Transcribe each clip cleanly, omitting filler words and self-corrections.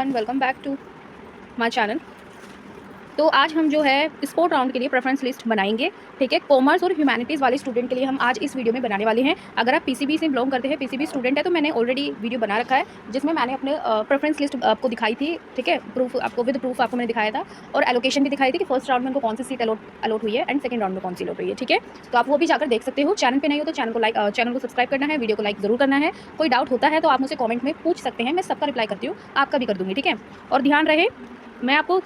Everyone, welcome back to my channel. तो आज हम जो है स्पोर्ट राउंड के लिए प्रेफरेंस लिस्ट बनाएंगे। ठीक है, कॉमर्स और ह्यूमैनिटीज़ वाले स्टूडेंट के लिए हम आज इस वीडियो में बनाने वाले हैं। अगर आप पीसीबी से बिलोंग करते हैं, पीसीबी स्टूडेंट है, तो मैंने ऑलरेडी वीडियो बना रखा है जिसमें मैंने अपने प्रेफरेंस लिस्ट आपको दिखाई थी। ठीक है, प्रूफ आपको विद प्रूफ आपको मैंने दिखाया था और एलोकेशन भी दिखाई थी कि फर्स्ट राउंड में उनको कौन सी सीट अलॉट हुई है एंड सेकंड राउंड में कौन सी अलॉट हुई है। ठीक है, तो आप वो भी जाकर देख सकते हो। चैनल पर नहीं हो तो चैनल को सब्सक्राइब करना है, वीडियो को लाइक जरूर करना है। कोई डाउट होता है तो आप मुझसे कॉमेंट में पूछ सकते हैं, मैं सबका रिप्लाई करती हूँ, आपका भी कर दूँगी। ठीक है, और ध्यान रहे मैं आपको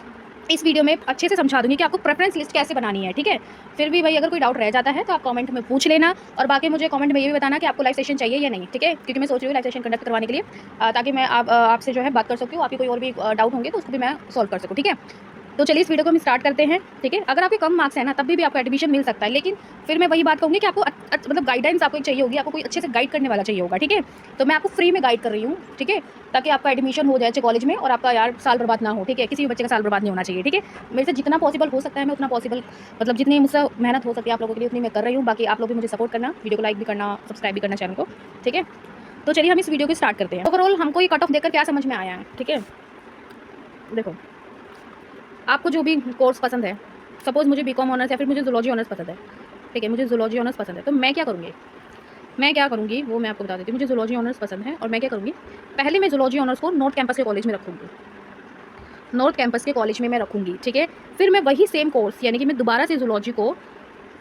इस वीडियो में अच्छे से समझा दूंगी कि आपको प्रेफरेंस लिस्ट कैसे बनानी है। ठीक है, फिर भी भाई अगर कोई डाउट रह जाता है तो आप कमेंट में पूछ लेना और बाकी मुझे कमेंट में ये भी बताना कि आपको लाइव सेशन चाहिए या नहीं। ठीक है, क्योंकि मैं सोच रही हूँ लाइव सेशन कंडक्ट करवाने के लिए ताकि मैं आपसे जो है बात कर सकती हूँ। आपकी कोई और भी डाउट होंगे तो उसको भी मैं सॉल्व कर सकूँ। ठीक है, तो चलिए इस वीडियो को हम स्टार्ट करते हैं। ठीक है, अगर आपके कम मार्क्स है ना तब भी आपको एडमिशन मिल सकता है, लेकिन फिर मैं वही बात कहूँगी कि आपको मतलब गाइडेंस आपको चाहिए होगी, आपको कोई अच्छे से गाइड करने वाला चाहिए होगा। ठीक है, तो मैं आपको फ्री में गाइड कर रही हूँ। ठीक है, ताकि आपका एडमिशन हो जाए अच्छे कॉलेज में और आपका यार साल बर्बाद ना हो। ठीक है, किसी भी बच्चे का साल बर्बाद नहीं होना चाहिए। ठीक है, मेरे से जितना पॉसिबल हो सकता है मैं उतना पॉसिबल मतलब जितनी मुझसे मेहनत हो सकती है आप लोगों के लिए उतनी मैं कर रही हूँ। बाकी आप लोग भी मुझे सपोर्ट करना, वीडियो को लाइक भी करना, सब्सक्राइब भी करना चैनल को। ठीक है, तो चलिए हम इस वीडियो को स्टार्ट करते हैं। ओवरऑल हमको ये कट ऑफ देखकर क्या समझ में आया है। ठीक है, देखो आपको जो भी कोर्स पसंद है, सपोज़ मुझे बीकॉम ऑनर्स या फिर मुझे जूलॉजी ऑनर्स पसंद है। ठीक है, मुझे जूलॉजी ऑनर्स पसंद है, तो मैं क्या करूँगी वो मैं आपको बता देती हूँ। मुझे जूलॉजी ऑनर्स पसंद है और मैं क्या करूँगी, पहले मैं जूलॉजी ऑनर्स को नॉर्थ कैंपस के कॉलेज में रखूँगी, नॉर्थ कैंपस के कॉलेज में मैं रखूँगी। ठीक है, फिर मैं वही सेम कोर्स यानी कि मैं दोबारा से जूलॉजी को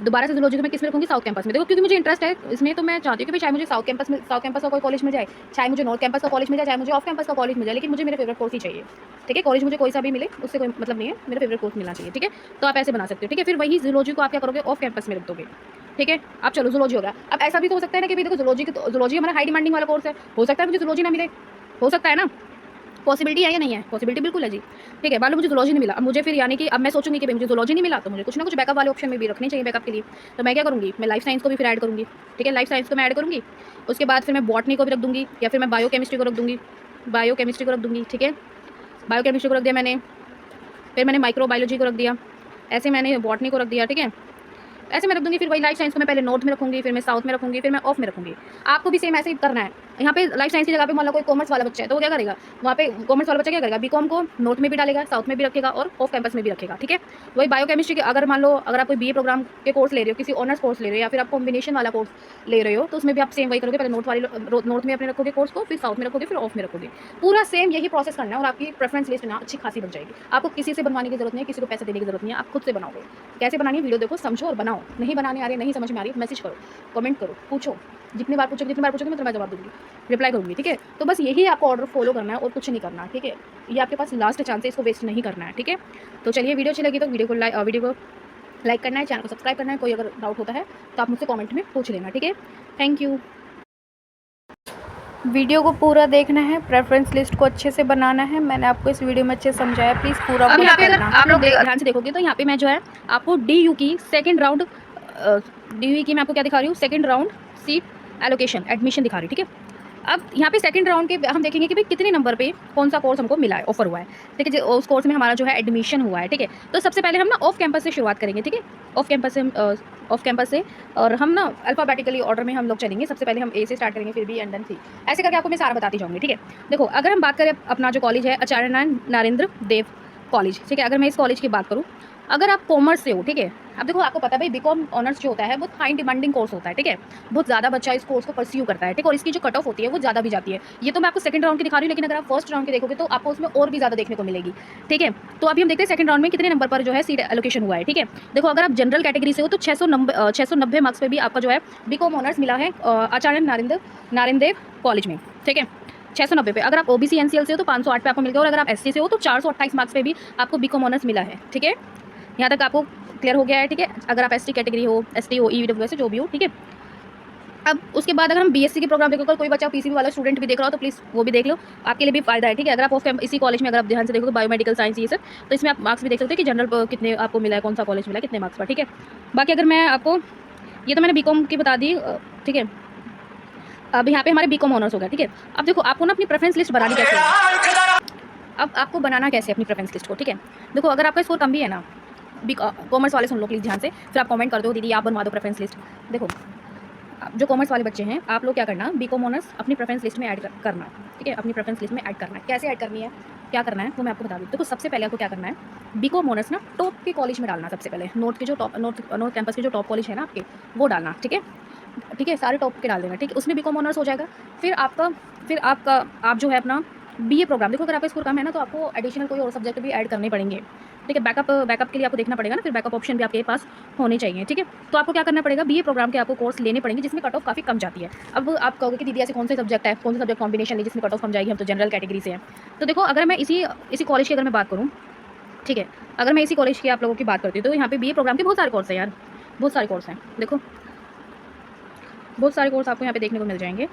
मैं किस में रखूँगी, साउथ कैंपस में। देखो क्योंकि मुझे इंटरेस्ट है इसमें, तो मैं चाहती हूँ कि भाई चाहे मुझे साउथ कैंपस का कोई कॉलेज मिल जाए, चाहे मुझे नॉर्थ कैंपस का कॉलेज मिल जाए, चाहे मुझे ऑफ कैंपस का कॉलेज मिल जाए, लेकिन मुझे मेरे फेवरेट कोर्स ही चाहिए। ठीक है, कॉलेज मुझे कोई सा भी मिले उससे कोई मतलब नहीं है, मेरा फेवरेट कोर्स मिलना चाहिए। ठीक है, तो आप ऐसे बना सकते हो। ठीक है, फिर वही जूलॉजी को आप क्या करोगे, ऑफ कैंपस में रख दोगे। ठीक है, अब चलो जूलॉजी हो गया। अब ऐसा भी तो हो सकता है ना कि देखो जूलॉजी हमारा हाई डिमांडिंग वाला कोर्स है, हो सकता है मुझे जूलॉजी ना मिले, हो सकता है ना, पॉसिबिलिटी है या नहीं है, पॉसिबिलिटी बिल्कुल है जी। ठीक है, मान लो मुझे जूलॉजी नहीं मिला, अब मुझे फिर यानी कि अब मैं सोचूंगी कि भाई मुझे जूलॉजी नहीं मिला तो मुझे कुछ ना कुछ बैकअप वाले ऑप्शन में भी रखने चाहिए बैकअप के लिए। तो मैं क्या करूँगी, मैं लाइफ साइंस को भी फिर ऐड करूँगी। ठीक है, लाइफ साइंस को मैं ऐड करूँगी, उसके बाद फिर मैं बॉटनी को भी रख दूँगी या फिर मैं बायोकेमिस्ट्री को रख दूँगी, ठीक है, बायोकेमिस्ट्री को रख दिया मैंने, फिर मैंने माइक्रोबायोलॉजी को रख दिया, ऐसे मैंने बॉटनी को रख दिया। ठीक है, ऐसे मैं रख दूँगी। फिर वही लाइफ साइंस को मैं पहले नॉर्थ में रखूँगी, फिर मैं साउथ में रखूँगी, फिर मैं ऑफ में रखूँगी। आपको भी सेम ऐसे ही करना है। यहाँ पे लाइफ साइंस की जगह पे मान लो कोई कॉमर्स वाला बच्चा है तो वो क्या करेगा, वहाँ पे कॉमर्स वाला बच्चा क्या करेगा, बीकॉम को नॉर्थ में भी डालेगा, साउथ में भी रखेगा और ऑफ कैंपस में भी रखेगा। ठीक है, वही बायोकेमिस्ट्री के अगर मान लो अगर आप कोई बीए प्रोग्राम के कोर्स ले रहे हो, किसी ऑनर्स कोर्स ले रहे हो या फिर आप कॉम्बिनेशन वाला कोर्स ले रहे हो, तो उसमें भी आप सेम वही करोगे, पहले नॉर्थ में अपने रखोगे कोर्स को, फिर साउथ में रखोगे, फिर ऑफ में रखोगे। पूरा सेम यही प्रोसेस करना है और आपकी प्रेफरेंस लिस्ट ना अच्छी खासी बन जाएगी। आपको किसी से बनवाने की जरूरत नहीं है, किसी को पैसे देने की जरूरत नहीं है, आप खुद से बनाओगे। कैसे बनानी है वीडियो देखो, समझो और बनाओ। नहीं बनाने आ रही, नहीं समझ में आ रही, मैसेज करो, कमेंट करो, पूछो। जितनी बार पूछोगे मैं तुम्हें जवाब दूंगी, रिप्लाई करूँगी। ठीक है, तो बस यही आपको ऑर्डर फॉलो करना है और कुछ नहीं करना। ठीक है, ये आपके पास लास्ट चांस है, इसको वेस्ट नहीं करना है। ठीक है, तो चलिए वीडियो अच्छी लगी तो वीडियो को लाइक करना है, चैनल को सब्सक्राइब करना है। कोई अगर डाउट होता है तो आप मुझसे कमेंट में पूछ लेना। ठीक है, थैंक यू। वीडियो को पूरा देखना है, प्रेफरेंस लिस्ट को अच्छे से बनाना है। मैंने आपको इस वीडियो में अच्छे से समझाया, प्लीज़ पूरा अब यहाँ पे अगर आप लोग ध्यान से देखोगे तो यहाँ पे मैं जो है आपको DU की सेकंड राउंड DU की मैं आपको क्या दिखा रही हूँ, second round seat allocation admission दिखा रही हूँ। ठीक है, अब यहाँ पे सेकंड राउंड के हम देखेंगे कि भाई कितने नंबर पे कौन सा कोर्स हमको मिला है, ऑफर हुआ है। ठीक है, उस कोर्स में हमारा जो है एडमिशन हुआ है। ठीक है, तो सबसे पहले हम ना ऑफ कैंपस से शुरुआत करेंगे। ठीक है, ऑफ कैंपस से और हम ना अल्फ़ाबेटिकली ऑर्डर में हम लोग चलेंगे। सबसे पहले हम A से स्टार्ट करेंगे, फिर B एंड देन C, ऐसे करके आपको मैं सारा बताती जाऊँगी। ठीक है, देखो अगर हम बात करें अपना जो कॉलेज है आचार्य नरेंद्र देव कॉलेज। ठीक है, अगर मैं इस कॉलेज की बात करूँ, अगर आप कॉमर्स से हो, ठीक है, अब देखो आपको पता है भाई बीकॉम ऑनर्स जो होता है बहुत हाई डिमांडिंग कोर्स होता है। ठीक है, बहुत ज़्यादा बच्चा इस कोर्स को परस्यू करता है। ठीक है, और इसकी जो कट ऑफ होती है वो ज़्यादा भी जाती है। ये तो मैं आपको सेकंड राउंड की दिखा रही हूँ, लेकिन अगर आप फर्स्ट राउंड की देखोगे तो आपको उसमें और भी ज़्यादा देखने को मिलेगी। ठीक है, तो अभी हम देखते हैं सेकंड राउंड में कितने नंबर पर जो है सीट एलोकेशन हुआ है। ठीक है, देखो अगर आप जनरल कैटेगरी से हो तो 690 मार्क्स पे भी आपका जो है बीकॉम ऑनर्स मिला है आचार्य नारेंद्र कॉलेज में। ठीक है, 690 पे। अगर आप OBC NCL से हो तो 508 पे आपको मिल गया, और अगर आप SC से हो तो 428 मार्क्स पे भी आपको बीकॉम ऑनर्स मिला है। ठीक है, यहाँ तक आपको क्लियर हो गया है। ठीक है, अगर आप ST कैटेगरी हो, ST हो, EWS जो भी हो। ठीक है, अब उसके बाद अगर हम BSc के प्रोग्राम देखो, कोई बच्चा PCB वाला स्टूडेंट भी देख रहा हो तो प्लीज़ वो भी देख लो, आपके लिए भी फायदा है। ठीक है, अगर आप ऑफ कैंपस इसी कॉलेज में अगर आप ध्यान से देखो बायोमेडिकल साइंस ये सब, तो इसमें आप मार्क्स भी देख सकते हो कि जनरल कितने आपको मिला है, कौन सा कॉलेज मिला है, कितने मार्क्स पर। ठीक है, बाकी अगर मैं आपको ये तो मैंने बीकॉम की बता दी। ठीक है, अब यहाँ पे हमारे बीकॉम ऑनर्स हो गया। ठीक है, अब देखो आपको ना अपनी प्रेफरेंस लिस्ट बनानी कैसे है, अब आपको बनाना कैसे अपनी प्रेफरेंस लिस्ट को। ठीक है, देखो अगर आपका स्कोर कम भी है ना, कॉमर्स वाले सुन लो प्लीज़ ध्यान से, फिर आप कमेंट कर दो दीदी आप बनवा दो प्रेफरेंस लिस्ट। देखो जो कॉमर्स वाले बच्चे हैं, आप लोग क्या करना, बीकॉम ऑनर्स अपनी प्रेफरेंस लिस्ट में ऐड करना। ठीक है, अपनी प्रेफरेंस लिस्ट में ऐड करना। कैसे ऐड करनी है, क्या करना है वो मैं आपको बता दूँ। देखो सबसे पहले आपको क्या करना है, बीकॉम ऑनर्स ना टॉप के कॉलेज में डालना। सबसे पहले नॉर्थ के जो टॉप नॉर्थ कैंपस के जो टॉप कॉलेज है ना आपके, वो डालना। ठीक है, ठीक है, सारे टॉप के डाल देना। ठीक है, उसमें बीकॉम ऑनर्स हो जाएगा। फिर आपका आप जो है अपना बीए प्रोग्राम, देखो अगर आपका स्कोर कम है ना तो आपको एडिशनल कोई और सब्जेक्ट भी ऐड करने पड़ेंगे। ठीक है, बैकअप के लिए आपको देखना पड़ेगा ना, फिर बैकअप ऑप्शन भी आपके पास होने चाहिए। ठीक है, तो आपको क्या करना पड़ेगा, बीए प्रोग्राम के आपको कोर्स लेने पड़ेंगे जिसमें कट ऑफ काफ़ी कम जाती है। अब आप कहोगे कि दीदी ऐसे कौन से सब्जेक्ट है, कौन से सब्जेक्ट कॉम्बिनेशन है जिसमें कट ऑफ कम जाएगी, हम तो जनरल कैटेगरी से हैं। तो देखो अगर मैं इसी कॉलेज की अगर मैं बात करूँ, ठीक है, अगर मैं इसी कॉलेज की आप लोगों की बात करती हूँ तो यहाँ पे बीए प्रोग्राम के बहुत सारे कोर्स हैं यार, बहुत सारे कोर्स हैं। देखो बहुत सारे कोर्स आपको यहाँ पे देखने को मिल जाएंगे।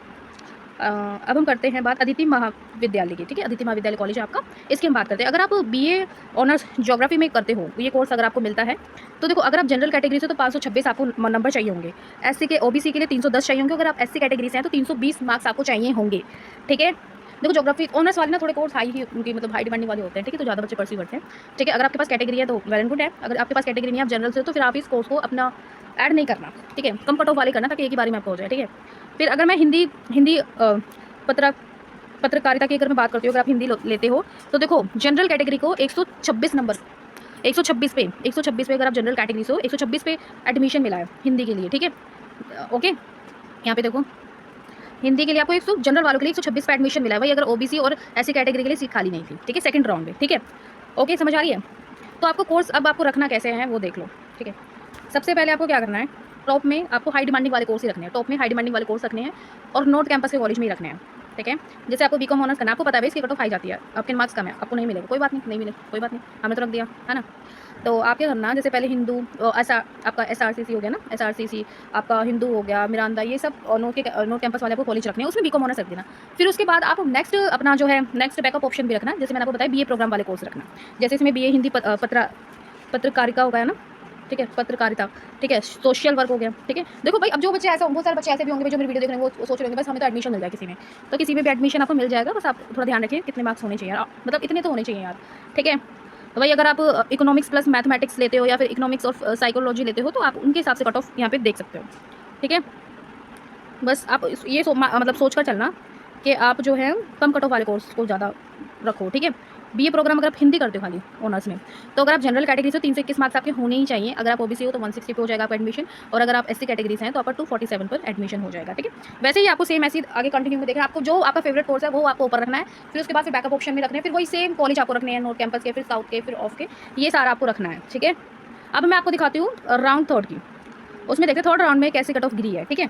अब हम करते हैं बात अदिति महाविद्यालय की। ठीक है, अदिति महाविद्यालय कॉलेज है आपका, इसकी हम बात करते हैं। अगर आप बीए ऑनर्स ज्योग्राफी में करते हो, ये कोर्स अगर आपको मिलता है तो देखो अगर आप जनरल कैटेगरी से तो 526 आपको नंबर चाहिए होंगे। एससी के ओबीसी के लिए 310 चाहिए होंगे। अगर आप एससी कैटेगरी से हैं तो 320 मार्क्स आपको चाहिए होंगे। ठीक है, देखो ज्योग्राफी ऑनर्स वाले ना थोड़े कोर्स हाई ही उनकी मतलब हाई डिमांडिंग वाले होते हैं। ठीक है, तो ज़्यादा बच्चे परस्यू करते हैं। ठीक है, अगर आपके पास कैटेगरी है तो वेल एंड गुड है। अगर आपके पास कैटेगरी नहीं है, आप जनरल से हो, तो फिर आप इस कोर्स को अपना ऐड नहीं करना। ठीक है, कम कट ऑफ वाले करना ताकि एक ही बारी में आपको हो जाए। ठीक है, फिर अगर मैं हिंदी हिंदी पत्र पत्रकारिता की अगर मैं बात करती हूँ, अगर आप हिंदी लेते हो तो देखो जनरल कैटेगरी को 126 नंबर, 126 पे अगर आप जनरल कैटेगरी से हो 126 पे एडमिशन मिला है हिंदी के लिए। ठीक है, ओके, यहाँ पे देखो हिंदी के लिए आपको 100, जनरल वालों के लिए 126 पे एडमिशन मिला है। वही अगर ओबीसी और ऐसी कैटेगरी के लिए सीट खाली नहीं थी। ठीक है, सेकंड राउंड में। ठीक है, ओके, समझ आ रही है। तो आपको कोर्स अब आपको रखना कैसे है वो देख लो। ठीक है, सबसे पहले आपको क्या करना है, टॉप में आपको हाई डिमांडिंग वाले कोर्स ही रखने हैं। टॉप में हाई डिमांडिंग वाले कोर्स रखने हैं और नॉर्थ कैंपस के कॉलेज में ही रखने हैं। ठीक है, जैसे आपको बीकॉम ऑनर्स करना है, आपको पता है इसकी कट ऑफ हाई जाती है, आपके मार्क्स कम है, आपको नहीं मिलेगा, कोई बात नहीं, नहीं मिले कोई बात नहीं, हमने तो रख दिया है ना। तो आप क्या करना, जैसे पहले हिंदू आपका एसआरसीसी हो गया ना, एसआरसीसी आपका हिंदू हो गया, मिरांडा, ये सब नॉर्थ कैंपस वाले आपको कॉलेज रखने हैं, उसमें बीकॉम ऑनर्स रख देना। फिर उसके बाद आप नेक्स्ट अपना जो है नेक्स्ट बैकअप ऑप्शन भी रखना, जैसे मैंने आपको बताया बीए प्रोग्राम वाले कोर्स रखना। जैसे इसमें बीए हिंदी पत्रकारिता हो गया ना। ठीक है, पत्रकारिता। ठीक है, सोशल वर्क हो गया। ठीक है, देखो भाई अब जो बच्चे ऐसे, बहुत सारे बच्चे ऐसे भी होंगे जो मेरी वीडियो देख रहे हैं, वो सोच रहे होंगे बस हमें तो एडमिशन मिल जाए किसी में, तो किसी में भी एडमिशन आपको मिल जाएगा। बस आप थोड़ा ध्यान रखिए कितने मार्क्स होने चाहिए, मतलब इतने तो होने चाहिए यार। ठीक है, तो भाई अगर आप इकोनॉमिक्स प्लस मैथमेटिक्स लेते हो या फिर इकोनॉमिक्स और साइकोलॉजी लेते हो तो आप उनके हिसाब से कट ऑफ यहाँ पे देख सकते हो। ठीक है, बस आप ये मतलब सोच कर चलना कि आप जो है कम कट ऑफ वाले कोर्स को ज़्यादा रखो। ठीक है, बीए प्रोग्राम अगर आप हिंदी करते हो खाली ऑनर्स में, तो अगर आप जनरल कैटेगरी से 321 मार्क्स आपके होने ही चाहिए। अगर आप ओबीसी हो तो 160 पे हो जाएगा आपका एडमिशन, और अगर आप एससी कैटेगरी से हैं तो आपका 247 पर एडमिशन हो जाएगा। ठीक है, वैसे ही आपको सेम ऐसे आगे कंटिन्यू में देखना, आपको जो आपका फेवरेट कोर्स है वो आपको ऊपर रखना है। फिर उसके बाद फिर बैकअप ऑप्शन में रखना है, फिर वही सेम कॉलेज आपको रखने हैं, नॉर्थ कैंपस के, फिर साउथ के, फिर ऑफ के, ये सारा आपको रखना है। ठीक है, अब मैं आपको दिखाती हूँ राउंड थर्ड की, उसमें देखते थर्ड राउंड में कैसे कट ऑफ गिरी है। ठीक है,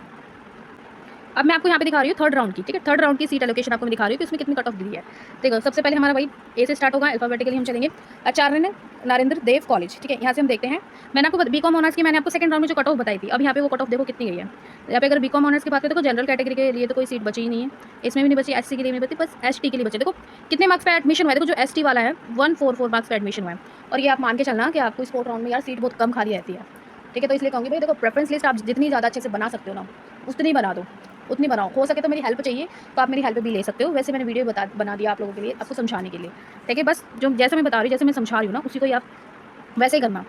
अब मैं आपको यहाँ पे दिखा रही हूँ थर्ड राउंड की। ठीक है, थर्ड राउंड की सीट एलोकेशन आपको मैं दिखा रही हूँ कि इसमें कितनी कट ऑफ गिरी है। देखो सबसे पहले हमारा भाई ए से स्टार्ट होगा, अल्फाबेटिकली हम चलेंगे। आचार्य नरेंद्र देव कॉलेज। ठीक है, यहाँ से हम देखते हैं, मैंने आपको बीकॉम ऑनर्स की मैंने आपको सेकंड राउंड में जो कट ऑफ बताई थी, अब यहाँ पे वो कट ऑफ देखो कितनी गई है। यहाँ पे अगर बीकॉम ऑनर्स की बात करें तो जनरल कैटेगरी के लिए तो कोई सीट बची ही नहीं है, इसमें भी नहीं बची, एससी के लिए नहीं बची, बस एसटी के लिए बचे। देखो कितने मार्क्स पे एडमिशन हुआ है, देखो जो एसटी वाला है 144 मार्क्स पे एडमिशन हुआ है। और ये आप मान के चलना कि आपको स्पोर्ट राउंड में यार सीट बहुत कम खाली रहती है। ठीक है, तो इसलिए कहूँगी भाई देखो प्रेफरेंस लिस्ट आप जितनी ज़्यादा अच्छे से बना सकते हो ना, उतनी बना दो, उतनी बनाओ। हो सके तो मेरी हेल्प चाहिए तो आप मेरी हेल्प भी ले सकते हो। वैसे मैंने वीडियो बना दिया आप लोगों के लिए, आपको समझाने के लिए। ठीक है, बस जो जैसे मैं बता रही हूँ, जैसे मैं समझा रही हूँ ना, उसी को ही आप वैसे ही करना,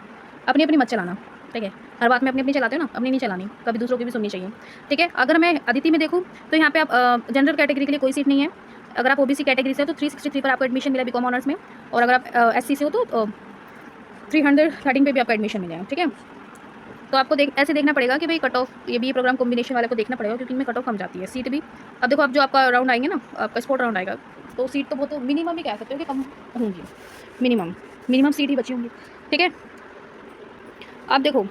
अपनी अपनी मत चलाना। ठीक है, हर बात में अपनी अपनी चलाते हो ना, अपनी नहीं चलानी, कभी दूसरों की भी सुननी चाहिए। ठीक है, अगर मैं अदिति में देखूँ तो यहाँ पे आप जनरल कैटेगरी के लिए कोई सीट नहीं है। अगर आप ओबीसी कैटेगरी से हो तो 363 पर आपको एडमिशन मिला बीकॉम ऑनर्स में, और अगर आप एससी से हो तो 313 पे भी आपका एडमिशन मिलेगा। ठीक है, तो आपको ऐसे देखना पड़ेगा कि भाई कट ऑफ ये भी प्रोग्राम कॉम्बिनेशन वाले को देखना पड़ेगा, क्योंकि इनमें कट ऑफ कम जाती है, सीट भी। अब देखो, अब जो आपका राउंड आएंगे ना, आपका स्पोर्ट राउंड आएगा, तो सीट तो बहुत मिनिमम ही कह सकते हो कि कम होंगी, मिनिमम सीट ही बची होंगी। ठीक है, अब देखो